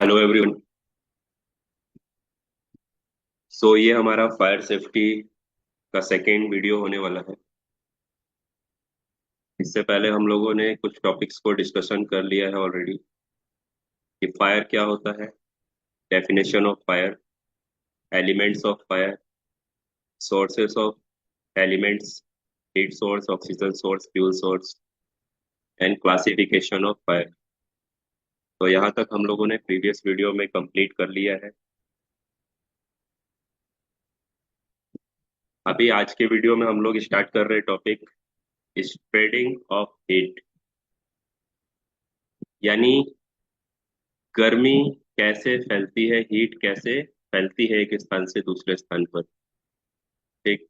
Hello everyone. सो ये हमारा fire safety का सेकेंड वीडियो होने वाला है। इससे पहले हम लोगों ने कुछ टॉपिक्स को डिस्कशन कर लिया है ऑलरेडी कि फायर क्या होता है, definition of fire, elements of fire, sources of elements, heat source, oxygen source, fuel source and classification of fire. तो यहाँ तक हम लोगों ने प्रीवियस वीडियो में कंप्लीट कर लिया है। अभी आज के वीडियो में हम लोग स्टार्ट कर रहे टॉपिक स्प्रेडिंग ऑफ हीट, यानी गर्मी कैसे फैलती है, हीट कैसे फैलती है एक स्थान से दूसरे स्थान पर। ठीक,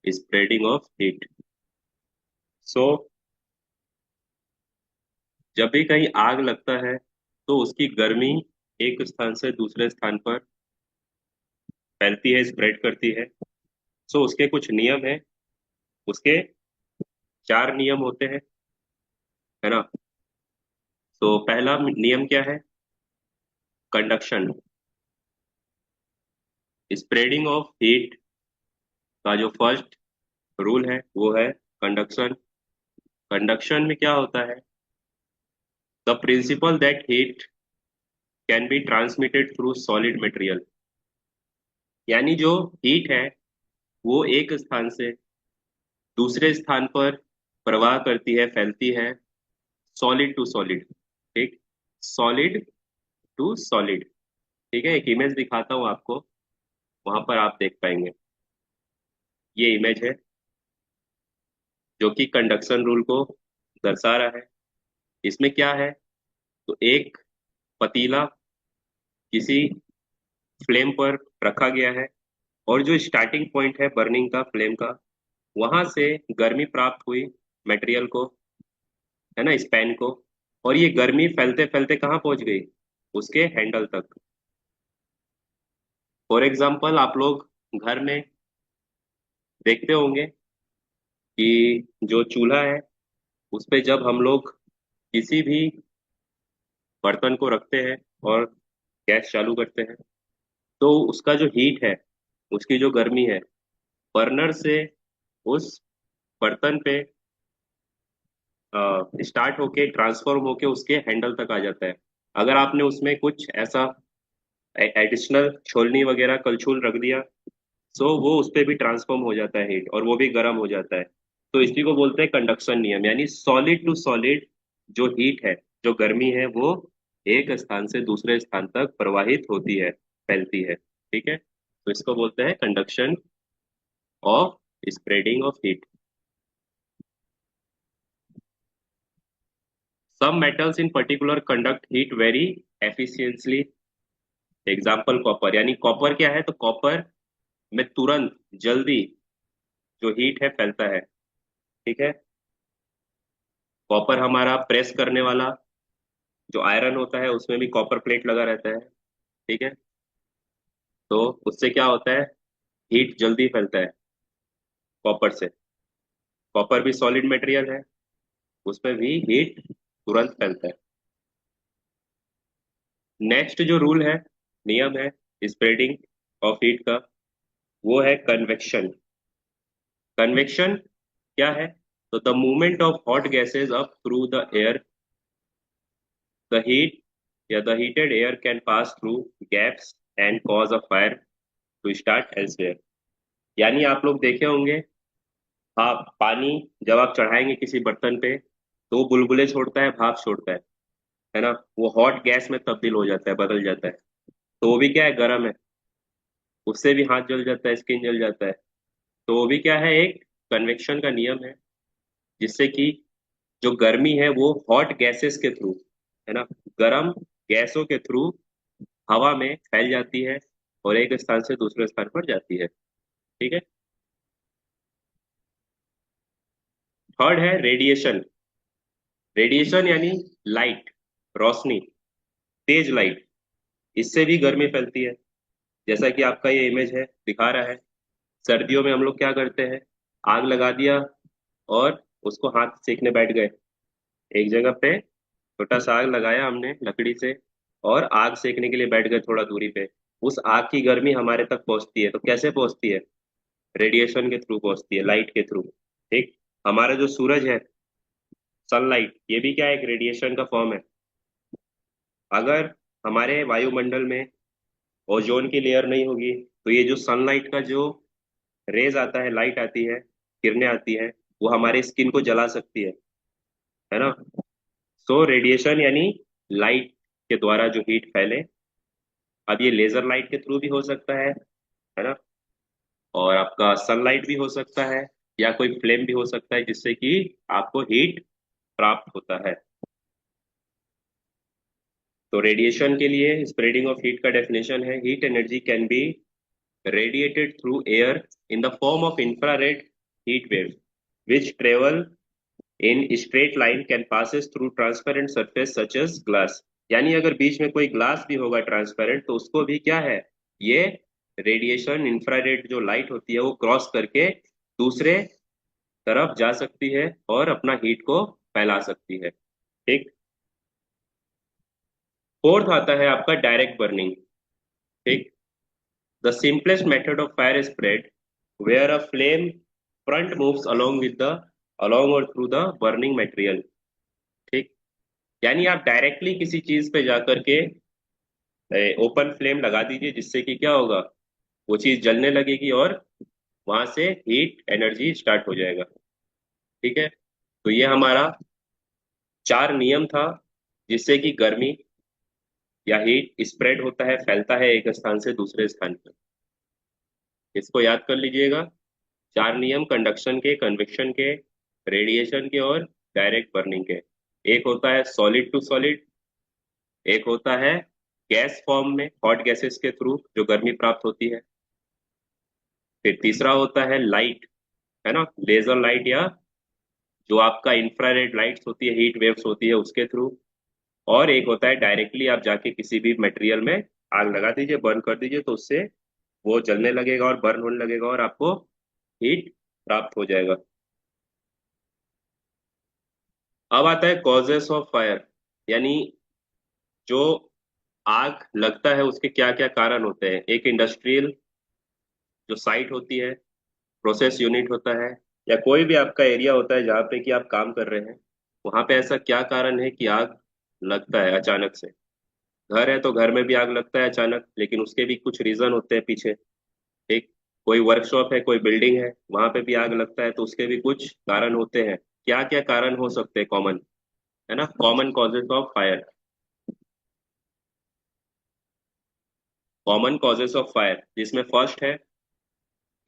स्प्रेडिंग ऑफ हीट। सो जब भी कहीं आग लगता है तो उसकी गर्मी एक स्थान से दूसरे स्थान पर फैलती है, स्प्रेड करती है। सो उसके कुछ नियम है, उसके चार नियम होते हैं, है ना। तो पहला नियम क्या है? कंडक्शन। स्प्रेडिंग ऑफ हीट का जो फर्स्ट रूल है वो है कंडक्शन। कंडक्शन में क्या होता है? The principal that heat can be transmitted through solid material, यानी जो हीट है वो एक स्थान से दूसरे स्थान पर प्रवाह करती है, फैलती है, सॉलिड टू सॉलिड। ठीक, सॉलिड टू सॉलिड। ठीक है, एक इमेज दिखाता हूँ आपको, वहां पर आप देख पाएंगे। ये इमेज है जो कि कंडक्शन रूल को दर्शा रहा है। इसमें क्या है? तो एक पतीला किसी फ्लेम पर रखा गया है, और जो स्टार्टिंग पॉइंट है बर्निंग का, फ्लेम का, वहां से गर्मी प्राप्त हुई मटेरियल को, है ना, स्पैन को। और ये गर्मी फैलते फैलते कहाँ पहुंच गई? उसके हैंडल तक। फॉर एग्जाम्पल आप लोग घर में देखते होंगे कि जो चूल्हा है उस पे जब हम लोग किसी भी बर्तन को रखते हैं और गैस चालू करते हैं, तो उसका जो हीट है, उसकी जो गर्मी है, बर्नर से उस बर्तन पे स्टार्ट होके ट्रांसफॉर्म होके उसके हैंडल तक आ जाता है। अगर आपने उसमें कुछ ऐसा एडिशनल छोलनी वगैरह कलछुल रख दिया, सो वो उस पे भी ट्रांसफॉर्म हो जाता है हीट, और वो भी गर्म हो जाता है। तो इसी को बोलते हैं कंडक्शन नियम, यानी सॉलिड टू सॉलिड जो हीट है, जो गर्मी है, वो एक स्थान से दूसरे स्थान तक प्रवाहित होती है, फैलती है। ठीक है, तो इसको बोलते हैं conduction of spreading of heat. Some metals in particular conduct heat very efficiently. Example copper, यानी कॉपर क्या है? तो कॉपर में तुरंत, जल्दी जो हीट है फैलता है। ठीक है, कॉपर हमारा प्रेस करने वाला जो आयरन होता है उसमें भी कॉपर प्लेट लगा रहता है। ठीक है, तो उससे क्या होता है? हीट जल्दी फैलता है कॉपर से। कॉपर भी सॉलिड मटेरियल है, उसमें भी हीट तुरंत फैलता है। नेक्स्ट जो रूल है, नियम है स्प्रेडिंग ऑफ हीट का, वो है कन्वेक्शन। कन्वेक्शन क्या है? तो the movement of hot gases up through the air, the heat या the heated air can pass through gaps and cause a fire to start elsewhere. यानी आप लोग देखे होंगे, हाँ, पानी जब आप चढ़ाएंगे किसी बर्तन पे तो वो बुलबुले छोड़ता है, भाप छोड़ता है ना, वो हॉट गैस में तब्दील हो जाता है, बदल जाता है। तो वो भी क्या है? गर्म है, उससे भी हाथ जल जाता है, स्किन जल जाता है। तो वो भी क्या है? एक कन्वेक्शन का नियम है, जिससे कि जो गर्मी है वो हॉट गैसेस के थ्रू, है ना, गर्म गैसों के थ्रू हवा में फैल जाती है और एक स्थान से दूसरे स्थान पर जाती है। ठीक है, थर्ड है रेडिएशन। रेडिएशन यानी लाइट, रोशनी, तेज लाइट, इससे भी गर्मी फैलती है। जैसा कि आपका ये इमेज है दिखा रहा है, सर्दियों में हम लोग क्या करते हैं? आग लगा दिया और उसको हाथ सेकने बैठ गए। एक जगह पे छोटा सा आग लगाया हमने लकड़ी से, और आग सेकने के लिए बैठ गए थोड़ा दूरी पे, उस आग की गर्मी हमारे तक पहुंचती है तो कैसे पहुंचती है? रेडिएशन के थ्रू पहुंचती है, लाइट के थ्रू। ठीक। हमारा जो सूरज है, सनलाइट, ये भी क्या है? एक रेडिएशन का फॉर्म है। अगर हमारे वायुमंडल में ओजोन की लेयर नहीं होगी तो ये जो सनलाइट का जो रेज आता है, लाइट आती है, किरणें आती है, वो हमारे स्किन को जला सकती है ना। सो रेडिएशन यानी लाइट के द्वारा जो हीट फैले। अब ये लेजर लाइट के थ्रू भी हो सकता है ना। और आपका सनलाइट भी हो सकता है, या कोई फ्लेम भी हो सकता है जिससे कि आपको हीट प्राप्त होता है। तो रेडिएशन के लिए स्प्रेडिंग ऑफ हीट का डेफिनेशन है, heat energy can be radiated through air in the form of infrared heat waves which travel in straight line can passes through transparent surface such as glass। यानी अगर बीच में कोई glass भी होगा transparent तो उसको भी क्या है, ये रेडिएशन इंफ्रारेड जो लाइट होती है वो क्रॉस करके दूसरे तरफ जा सकती है और अपना हीट को फैला सकती है। ठीक। फोर्थ आता है आपका डायरेक्ट बर्निंग। ठीक। The simplest method of fire spread, where a flame front moves along or through the burning material। ठीक। यानी आप डायरेक्टली किसी चीज पे जाकर के ओपन फ्लेम लगा दीजिए, जिससे कि क्या होगा, वो चीज जलने लगेगी और वहां से हीट एनर्जी स्टार्ट हो जाएगा। ठीक है। तो ये हमारा 4 नियम था जिससे कि गर्मी या हीट स्प्रेड होता है, फैलता है एक स्थान से दूसरे स्थान पर। इसको याद कर लीजिएगा। 4 नियम कंडक्शन के, कन्वेक्शन के, रेडिएशन के और डायरेक्ट बर्निंग के। एक होता है सॉलिड टू सॉलिड, एक होता है गैस फॉर्म में हॉट गैसेस के थ्रू जो गर्मी प्राप्त होती है, फिर तीसरा होता है लाइट, है ना, लेजर लाइट, या जो आपका इंफ्रारेड लाइट्स होती है, हीट वेव्स होती है, उसके थ्रू। और एक होता है डायरेक्टली आप जाके किसी भी मटेरियल में आग लगा दीजिए, बर्न कर दीजिए, तो उससे वो जलने लगेगा और बर्न होने लगेगा और आपको हीट प्राप्त हो जाएगा। अब आता है कॉजेस ऑफ फायर, यानी जो आग लगता है उसके क्या क्या कारण होते हैं। एक इंडस्ट्रियल जो साइट होती है, प्रोसेस यूनिट होता है, या कोई भी आपका एरिया होता है जहाँ पे कि आप काम कर रहे हैं, वहां पे ऐसा क्या कारण है कि आग लगता है अचानक से। घर है तो घर में भी आग लगता है अचानक, लेकिन उसके भी कुछ रीजन होते हैं पीछे। ठीक। कोई वर्कशॉप है, कोई बिल्डिंग है, वहां पे भी आग लगता है तो उसके भी कुछ कारण होते हैं। क्या क्या कारण हो सकते हैं कॉमन, है ना, common causes of fire. Common causes of fire जिसमें फर्स्ट है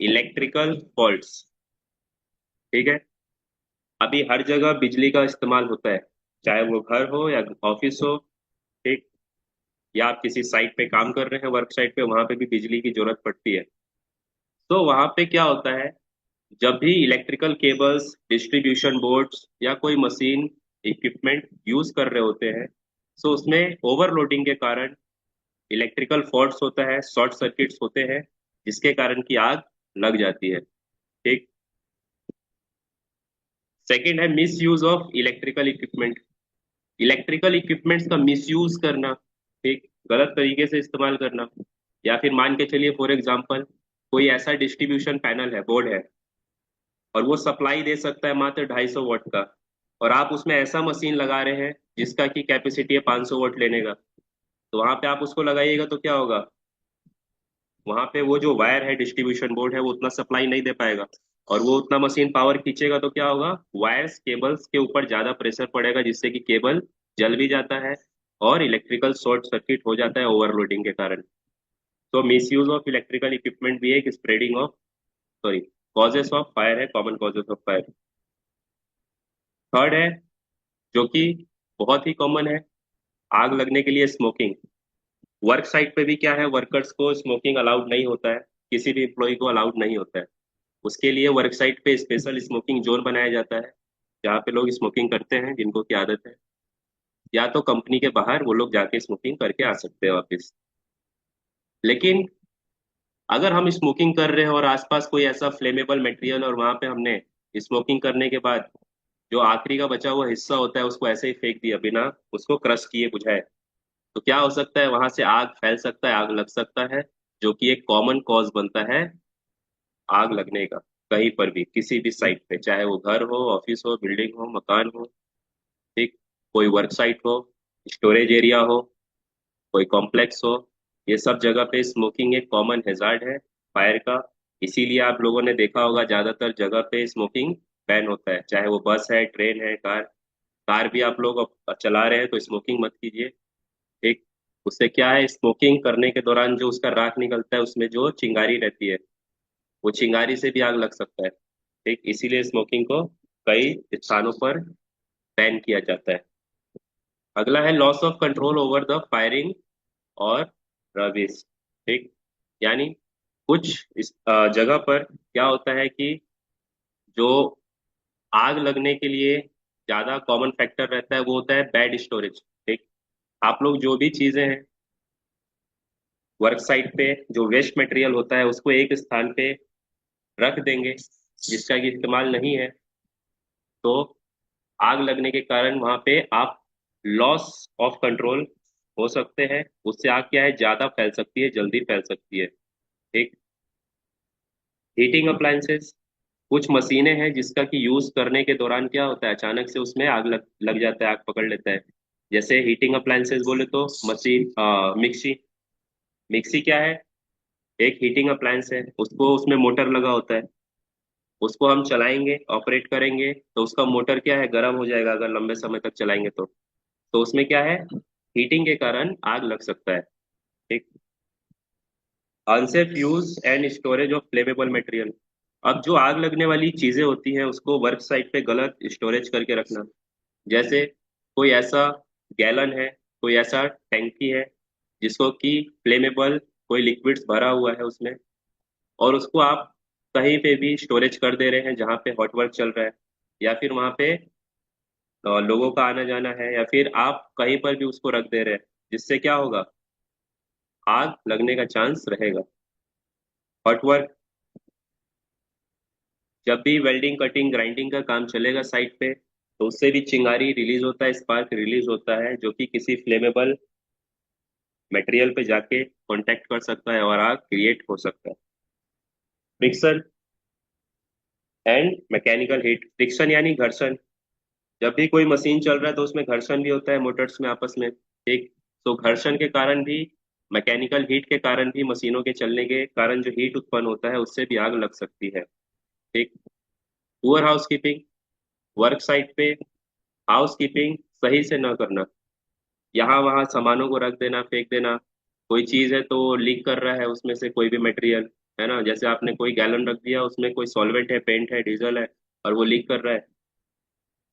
इलेक्ट्रिकल फॉल्ट्स। ठीक है। अभी हर जगह बिजली का इस्तेमाल होता है, चाहे वो घर हो या ऑफिस हो। ठीक। या आप किसी साइट पे काम कर रहे हैं, वर्क साइट पे, वहां पे भी बिजली की जरूरत पड़ती है। तो वहां पे क्या होता है, जब भी इलेक्ट्रिकल केबल्स, डिस्ट्रीब्यूशन बोर्ड्स या कोई मशीन इक्विपमेंट यूज कर रहे होते हैं, तो उसमें ओवरलोडिंग के कारण इलेक्ट्रिकल फॉल्ट्स होता है, शॉर्ट सर्किट्स होते हैं, जिसके कारण की आग लग जाती है। ठीक। सेकंड है miss use of electrical equipment. Electrical equipments का मिस यूज करना, ठीक, गलत तरीके से इस्तेमाल करना। या फिर मान के चलिए फॉर एग्जांपल, कोई ऐसा डिस्ट्रीब्यूशन पैनल है, बोर्ड है, और वो सप्लाई दे सकता है मात्र 250 वॉट का, और आप उसमें ऐसा मशीन लगा रहे हैं जिसका की कैपेसिटी है 500 वॉट लेने का। तो वहां पे आप उसको लगाइएगा तो क्या होगा, वहां पे वो जो वायर है, डिस्ट्रीब्यूशन बोर्ड है, वो उतना सप्लाई नहीं दे पाएगा, और वो उतना मशीन पावर खींचेगा तो क्या होगा, वायर्स, केबल्स के ऊपर ज्यादा प्रेशर पड़ेगा, जिससे कि केबल जल भी जाता है और इलेक्ट्रिकल शॉर्ट सर्किट हो जाता है ओवरलोडिंग के कारण। तो misuse of electrical equipment भी एक spreading of, sorry, causes of fire है, common causes of fire. Third है, जो कि बहुत ही कॉमन है, आग लगने के लिए स्मोकिंग। वर्क साइट पे भी क्या है, वर्कर्स को स्मोकिंग अलाउड नहीं होता है, किसी भी एम्प्लॉय को अलाउड नहीं होता है। उसके लिए वर्क साइट पे स्पेशल स्मोकिंग जोन बनाया जाता है, जहाँ पे लोग स्मोकिंग करते हैं जिनको की आदत है, या तो कंपनी के बाहर वो लोग जाके स्मोकिंग करके आ सकते हैं वापस। लेकिन अगर हम स्मोकिंग कर रहे हैं और आसपास कोई ऐसा फ्लेमेबल मटेरियल, और वहां पे हमने स्मोकिंग करने के बाद जो आखिरी का बचा हुआ हिस्सा होता है उसको ऐसे ही फेंक दिया बिना उसको क्रश किए बुझाए, तो क्या हो सकता है, वहां से आग फैल सकता है, आग लग सकता है, जो कि एक कॉमन कॉज बनता है आग लगने का। कहीं पर भी किसी भी साइट पे, चाहे वो घर हो, ऑफिस हो, बिल्डिंग हो, मकान हो, ठीक, कोई वर्क साइट हो, स्टोरेज एरिया हो, कोई कॉम्प्लेक्स हो, ये सब जगह पे स्मोकिंग एक कॉमन हैजार्ड है फायर का। इसीलिए आप लोगों ने देखा होगा ज्यादातर जगह पे स्मोकिंग बैन होता है, चाहे वो बस है, ट्रेन है, कार। कार भी आप लोग अब चला रहे हैं तो स्मोकिंग मत कीजिए, ठीक। उससे क्या है, स्मोकिंग करने के दौरान जो उसका राख निकलता है, उसमें जो चिंगारी रहती है, वो चिंगारी से भी आग लग सकता है, ठीक। इसीलिए स्मोकिंग को कई स्थानों पर बैन किया जाता है। अगला है loss of control over the firing और रबिश, ठीक। यानी कुछ इस जगह पर क्या होता है कि जो आग लगने के लिए ज्यादा कॉमन फैक्टर रहता है वो होता है बैड स्टोरेज, ठीक। आप लोग जो भी चीजें हैं वर्क साइट पे, जो वेस्ट मटेरियल होता है उसको एक स्थान पे रख देंगे जिसका कि इस्तेमाल नहीं है, तो आग लगने के कारण वहां पे आप लॉस ऑफ कंट्रोल हो सकते हैं। उससे आग क्या है, ज्यादा फैल सकती है, जल्दी फैल सकती है, ठीक। हीटिंग अप्लायंसेस, कुछ मशीनें हैं जिसका कि यूज करने के दौरान क्या होता है, अचानक से उसमें आग लग जाता है, आग पकड़ लेता है। जैसे हीटिंग अप्लायंसेस बोले तो मशीन, मिक्सी। मिक्सी क्या है, एक हीटिंग अप्लायंस है, उसको उसमें मोटर लगा होता है, उसको हम चलाएंगे, ऑपरेट करेंगे तो उसका मोटर क्या है, गर्म हो जाएगा अगर लंबे समय तक चलाएंगे तो उसमें क्या है, हीटिंग के कारण आग लग सकता है, ठीक। Unsafe use and storage of flammable material, अब जो आग लगने वाली चीजें होती हैं उसको वर्क साइट पे गलत स्टोरेज करके रखना। जैसे कोई ऐसा गैलन है, कोई ऐसा टैंकी है जिसको कि फ्लेमेबल कोई लिक्विड्स भरा हुआ है उसमें, और उसको आप कहीं पे भी स्टोरेज कर दे रहे हैं जहाँ पे हॉट वर्क चल रहा है, या फिर वहाँ पे लोगों का आना जाना है, या फिर आप कहीं पर भी उसको रख दे रहे हैं, जिससे क्या होगा, आग लगने का चांस रहेगा। हॉट वर्क, जब भी वेल्डिंग, कटिंग, ग्राइंडिंग का काम चलेगा साइट पे, तो उससे भी चिंगारी रिलीज होता है, स्पार्क रिलीज होता है, जो कि किसी फ्लेमेबल मटेरियल पे जाके कांटेक्ट कर सकता है और आग क्रिएट हो सकता है। Friction and mechanical heat, friction यानी घर्षण, जब भी कोई मशीन चल रहा है तो उसमें घर्षण भी होता है मोटर्स में आपस में, ठीक। तो घर्षण के कारण भी, मैकेनिकल हीट के कारण भी, मशीनों के चलने के कारण जो हीट उत्पन्न होता है उससे भी आग लग सकती है, ठीक। पुअर हाउसकीपिंग, वर्क साइट पे हाउसकीपिंग सही से न करना, यहाँ वहाँ सामानों को रख देना, फेंक देना। कोई चीज है तो लीक कर रहा है उसमें से कोई भी मटेरियल, है ना, जैसे आपने कोई गैलन रख दिया, उसमें कोई सॉल्वेंट है, पेंट है, डीजल है, और वो लीक कर रहा है,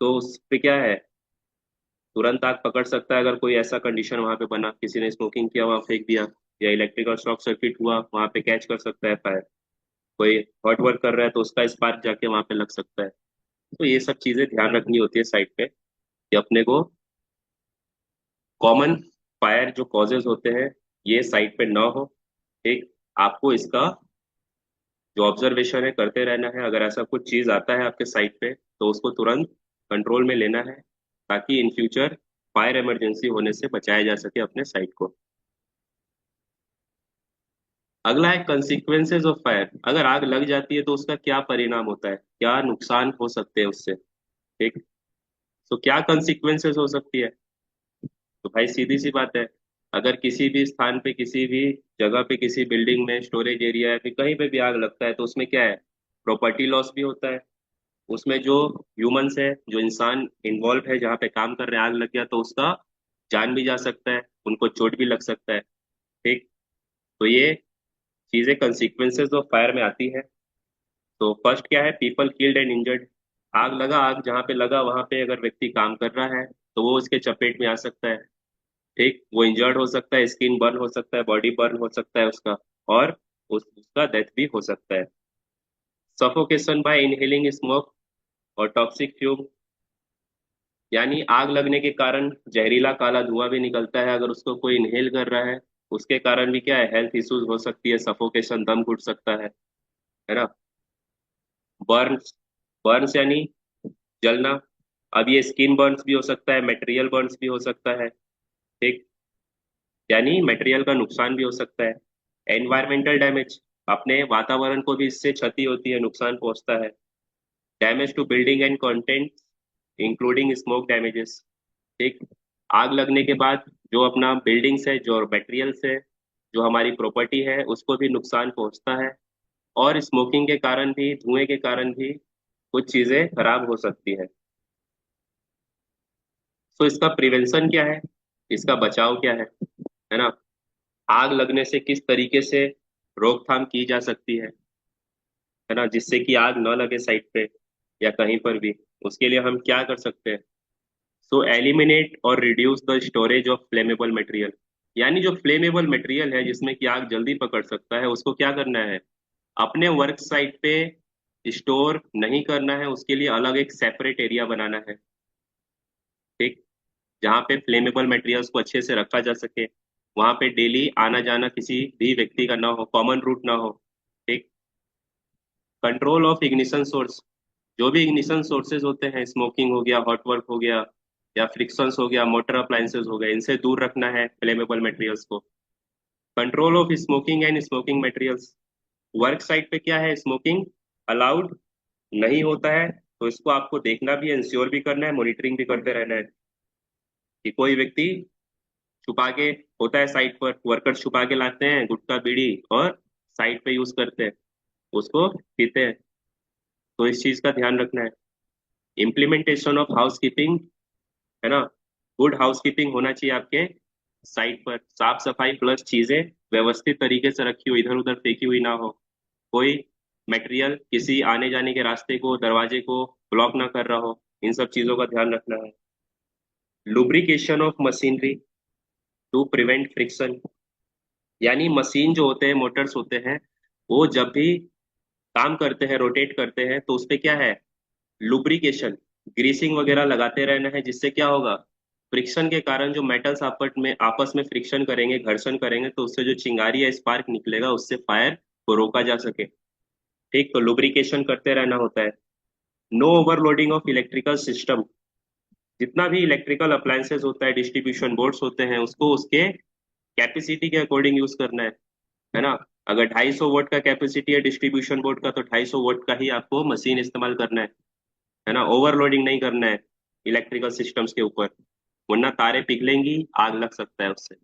तो उस पे क्या है, तुरंत आग पकड़ सकता है। अगर कोई ऐसा कंडीशन वहां पे बना, किसी ने स्मोकिंग किया, वहां फेंक दिया, या इलेक्ट्रिकल शॉर्ट सर्किट हुआ, वहां पे कैच कर सकता है फायर। कोई हॉट वर्क कर रहा है तो उसका स्पार्क जाके वहां पे लग सकता है। तो ये सब चीजें ध्यान रखनी होती है साइड पे, कि अपने को कॉमन फायर जो कॉजेज होते हैं ये साइट पे ना हो, ठीक। आपको इसका जो ऑब्जर्वेशन है करते रहना है, अगर ऐसा कुछ चीज आता है आपके साइट पे तो उसको तुरंत कंट्रोल में लेना है, ताकि इन फ्यूचर फायर इमरजेंसी होने से बचाया जा सके अपने साइट को। अगला है कंसिक्वेंसेज ऑफ फायर, अगर आग लग जाती है तो उसका क्या परिणाम होता है, क्या नुकसान हो सकते हैं उससे, ठीक। तो क्या कंसिक्वेंसेज हो सकती है, तो भाई सीधी सी बात है, अगर किसी भी स्थान पे, किसी भी जगह पे, किसी बिल्डिंग में, स्टोरेज एरिया है, फिर कहीं पे भी आग लगता है तो उसमें क्या है, प्रॉपर्टी लॉस भी होता है। उसमें जो ह्यूमंस है, जो इंसान इन्वॉल्व है, जहाँ पे काम कर रहे हैं, आग लग गया तो उसका जान भी जा सकता है, उनको चोट भी लग सकता है, ठीक। तो ये चीजें कंसिक्वेंसेज ऑफ फायर में आती है। तो फर्स्ट क्या है, पीपल किल्ड एंड इंजर्ड, आग लगा, आग जहाँ पे लगा वहां पे अगर व्यक्ति काम कर रहा है तो वो उसके चपेट में आ सकता है, ठीक। वो इंजर्ड हो सकता है, स्किन बर्न हो सकता है, बॉडी बर्न हो सकता है उसका, और उसका डेथ भी हो सकता है। सफोकेशन बाय इनहेलिंग स्मोक और टॉक्सिक फ्यूम, यानी आग लगने के कारण जहरीला काला धुआं भी निकलता है, अगर उसको कोई इनहेल कर रहा है उसके कारण भी क्या है, हेल्थ इश्यूज हो सकती है, सफोकेशन, दम घुट सकता है ना। बर्न्स, बर्न्स यानी जलना, अब ये स्किन बर्न्स भी हो सकता है, मटेरियल बर्न्स भी हो सकता है, ठीक। यानी मटेरियल का नुकसान भी हो सकता है। एनवायरमेंटल डैमेज, अपने वातावरण को भी इससे क्षति होती है, नुकसान पहुंचता है। Damage to building and content including smoke damages. ठीक, आग लगने के बाद जो अपना बिल्डिंग्स है, जो मटेरियल्स है, जो हमारी प्रॉपर्टी है, उसको भी नुकसान पहुंचता है। और स्मोकिंग के कारण भी, धुएं के कारण भी कुछ चीजें खराब हो सकती है। तो इसका प्रिवेंशन क्या है, इसका बचाव क्या है ना? आग लगने से किस तरीके से रोकथाम की जा सकती है ना, जिससे कि आग न लगे साइट पे या कहीं पर भी। उसके लिए हम क्या कर सकते हैं? सो एलिमिनेट और reduce the storage of flammable material. यानी जो फ्लेमेबल मटेरियल है, जिसमें कि आग जल्दी पकड़ सकता है, उसको क्या करना है? अपने वर्क साइट पे स्टोर नहीं करना है, उसके लिए अलग एक सेपरेट एरिया बनाना है। ठीक, जहाँ पे फ्लेमेबल मटेरियल्स को अच्छे से रखा जा सके, वहां पे डेली आना जाना किसी भी व्यक्ति का ना हो, कॉमन रूट ना हो। ठीक, कंट्रोल ऑफ इग्निशन सोर्स, जो भी इग्निशन सोर्सेज होते हैं, स्मोकिंग हो गया, हॉट वर्क हो गया, या फ्रिक्शंस हो गया, मोटर अप्लायंसेस हो गए, इनसे दूर रखना है फ्लेमेबल मटेरियल्स को। Control of smoking and smoking materials, work site पे क्या है, स्मोकिंग अलाउड नहीं होता है, तो इसको आपको देखना भी है, इंश्योर भी करना है, मॉनिटरिंग भी करते रहना है कि कोई व्यक्ति छुपा के, होता है साइट पर वर्कर्स छुपा के लाते हैं गुटखा बीड़ी और साइट पे यूज करते हैं, उसको पीते हैं। तो इस चीज का ध्यान रखना है। इम्प्लीमेंटेशन ऑफ हाउस कीपिंग, है ना? गुड हाउस कीपिंग होना चाहिए आपके साइट पर, साफ सफाई प्लस चीजें व्यवस्थित तरीके से रखी हुई, इधर उधर फेंकी हुई ना हो। कोई मटेरियल किसी आने जाने के रास्ते को, दरवाजे को ब्लॉक ना कर रहा हो, इन सब चीजों का ध्यान रखना है। Lubrication of machinery to prevent friction, यानी मशीन जो होते हैं, मोटर्स होते हैं, वो जब भी काम करते हैं, रोटेट करते हैं, तो उसपे क्या है, लुब्रिकेशन, ग्रीसिंग वगैरह लगाते रहना है, जिससे क्या होगा, फ्रिक्शन के कारण जो मेटल्स आपस में फ्रिक्शन करेंगे, घर्षण करेंगे, तो उससे जो चिंगारी या स्पार्क निकलेगा, उससे फायर को रोका जा सके। ठीक, तो लुब्रिकेशन करते रहना होता है। No overloading of electrical system, जितना भी इलेक्ट्रिकल अप्लायंसेस होता है, डिस्ट्रीब्यूशन बोर्ड्स होते हैं, उसको उसके कैपेसिटी के अकॉर्डिंग यूज करना है ना? अगर 250 वोल्ट का कैपेसिटी है डिस्ट्रीब्यूशन बोर्ड का, तो 250 वोल्ट का ही आपको मशीन इस्तेमाल करना है ना? ओवरलोडिंग नहीं करना है इलेक्ट्रिकल सिस्टम्स के ऊपर, वरना तारे पिघलेंगी, आग लग सकता है उससे।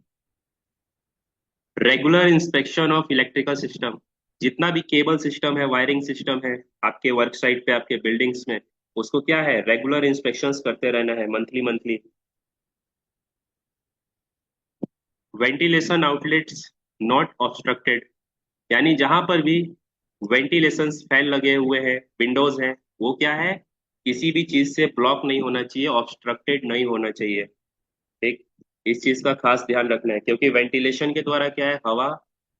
Regular inspection of electrical system, जितना भी केबल सिस्टम है, वायरिंग सिस्टम है आपके वर्क साइट पे, आपके बिल्डिंग्स में, उसको क्या है, रेगुलर इंस्पेक्शंस करते रहना है, monthly monthly. Ventilation outlets not obstructed, यानी जहां पर भी वेंटिलेशन फैन लगे हुए हैं, विंडोज हैं, वो क्या है, किसी भी चीज से ब्लॉक नहीं होना चाहिए, ऑब्स्ट्रक्टेड नहीं होना चाहिए। ठीक, इस चीज का खास ध्यान रखना है, क्योंकि वेंटिलेशन के द्वारा क्या है, हवा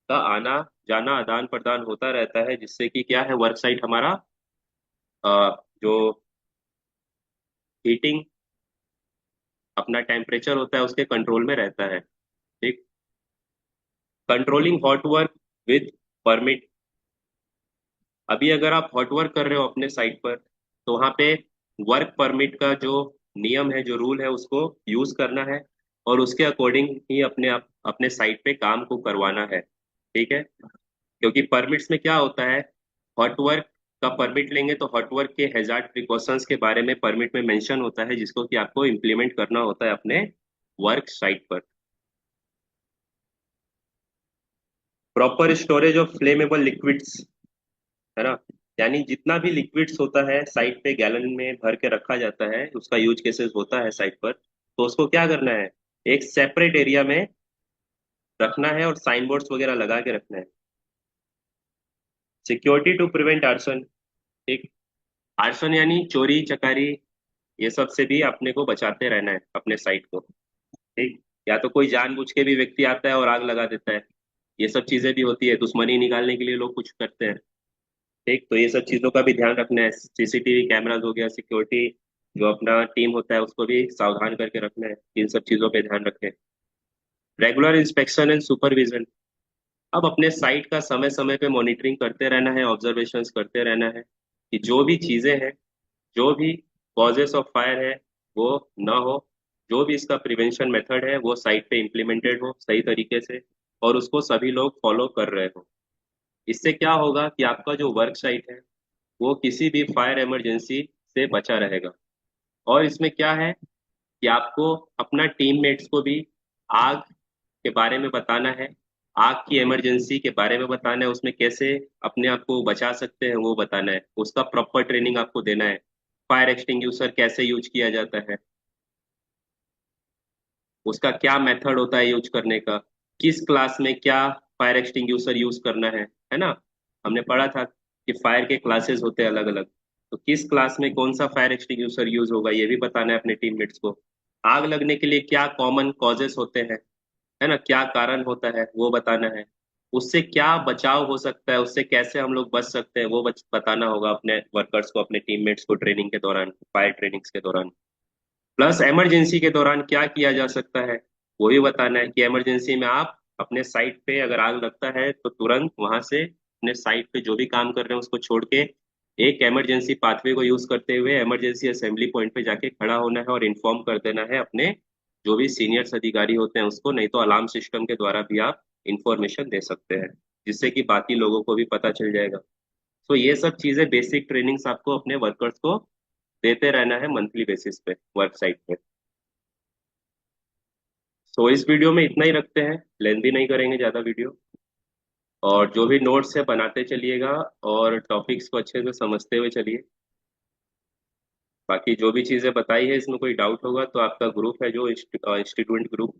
का आना जाना, आदान प्रदान होता रहता है, जिससे कि क्या है, वर्क साइट हमारा जो हीटिंग, अपना टेम्परेचर होता है, उसके कंट्रोल में रहता है। ठीक, controlling hot work with permit, अभी अगर आप हॉट वर्क कर रहे हो अपने साइट पर, तो वहां पे वर्क परमिट का जो नियम है, जो रूल है, उसको यूज करना है, और उसके अकॉर्डिंग ही अपने साइट पे काम को करवाना है। ठीक है, क्योंकि परमिट्स में क्या होता है, हॉट वर्क का परमिट लेंगे तो हॉट वर्क के हैजार्ड प्रिकॉशंस के बारे में परमिट में मेंशन होता है, जिसको कि आपको इम्प्लीमेंट करना होता है अपने वर्क साइट पर। Proper storage of flammable liquids, है ना? यानी जितना भी लिक्विड्स होता है साइट पे, गैलन में भर के रखा जाता है, उसका यूज केसेस होता है साइट पर, तो उसको क्या करना है, एक सेपरेट एरिया में रखना है, और साइन बोर्ड्स वगैरह लगा के रखना है। सिक्योरिटी टू प्रिवेंट आर्सन, ठीक, आर्सन यानी चोरी चकारी, ये सब से भी अपने को बचाते रहना है अपने साइट को। ठीक, या तो कोई जानबूझ के भी व्यक्ति आता है और आग लगा देता है, ये सब चीजें भी होती है, दुश्मनी निकालने के लिए लोग कुछ करते हैं। ठीक, तो ये सब चीजों का भी ध्यान रखना है, सीसीटीवी कैमराज हो गया, सिक्योरिटी जो अपना टीम होता है, उसको भी सावधान करके रखना है, इन सब चीजों पे ध्यान रखें। रेगुलर इंस्पेक्शन एंड सुपरविजन, अब अपने साइट का समय समय पे मॉनिटरिंग करते रहना है, ऑब्जर्वेशंस करते रहना है कि जो भी चीजें हैं, जो भी कॉजेस ऑफ फायर है, वो ना हो, जो भी इसका प्रिवेंशन मेथड है वो साइट पे इम्प्लीमेंटेड हो सही तरीके से, और उसको सभी लोग फॉलो कर रहे हो। इससे क्या होगा कि आपका जो वर्क साइट है वो किसी भी फायर इमरजेंसी से बचा रहेगा। और इसमें क्या है कि आपको अपना टीममेट्स को भी आग के बारे में बताना है, आग की इमरजेंसी के बारे में बताना है, उसमें कैसे अपने आप को बचा सकते हैं वो बताना है, उसका प्रॉपर ट्रेनिंग आपको देना है। फायर एक्सटिंग्विशर कैसे यूज किया जाता है, उसका क्या मेथड होता है यूज करने का, किस क्लास में क्या फायर एक्सटिंग्विशर यूज करना है ना। हमने पढ़ा था कि फायर के क्लासेस होते हैं अलग अलग, तो किस क्लास में कौन सा फायर एक्सटिंग्विशर यूज होगा ये भी बताना है अपने टीममेट्स को। आग लगने के लिए क्या कॉमन कॉजेस होते हैं, है ना, क्या कारण होता है वो बताना है। उससे क्या बचाव हो सकता है, उससे कैसे हम लोग बच सकते हैं वो बताना होगा अपने वर्कर्स को, अपने टीममेट्स को ट्रेनिंग के दौरान, फायर ट्रेनिंग्स के दौरान। प्लस इमरजेंसी के दौरान क्या किया जा सकता है वो भी बताना है, कि इमरजेंसी में आप अपने साइट पे अगर आग लगता है तो तुरंत वहां से अपने साइट पे जो भी काम कर रहे हैं उसको छोड़ के एक इमरजेंसी पाथवे को यूज करते हुए इमरजेंसी असेंबली पॉइंट पे जाके खड़ा होना है और इन्फॉर्म कर देना है अपने जो भी सीनियर्स अधिकारी होते हैं उसको, नहीं तो अलार्म सिस्टम के द्वारा भी आप इंफॉर्मेशन दे सकते हैं, जिससे कि बाकी लोगों को भी पता चल जाएगा। तो ये सब चीजें बेसिक ट्रेनिंग्स आपको अपने वर्कर्स को देते रहना है मंथली बेसिस पे वर्क साइट पे। सो इस वीडियो में इतना ही रखते हैं, लेंदी नहीं करेंगे ज्यादा वीडियो। और जो भी नोट्स है बनाते चलिएगा और टॉपिक्स को अच्छे से समझते हुए चलिए। बाकी जो भी चीजें बताई है इसमें कोई डाउट होगा तो आपका ग्रुप है जो institute group,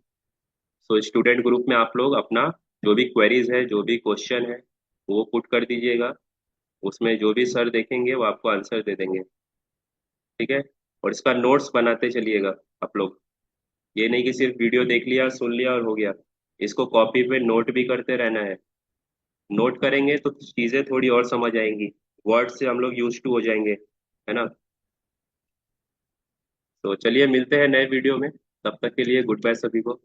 so student group में आप लोग अपना जो भी क्वेरीज है जो भी क्वेश्चन है वो पुट कर दीजिएगा। उसमें जो भी सर देखेंगे वो आपको आंसर दे देंगे। ठीक है। और इसका नोट्स बनाते चलिएगा आप लोग। ये नहीं कि सिर्फ वीडियो देख लिया सुन लिया और हो गया, इसको कॉपी पे नोट भी करते रहना है। नोट करेंगे तो चीजें थोड़ी और समझ आएंगी, वर्ड से हम लोग यूज टू हो जाएंगे, है ना। तो चलिए मिलते हैं नए वीडियो में, तब तक के लिए गुड बाय सभी को।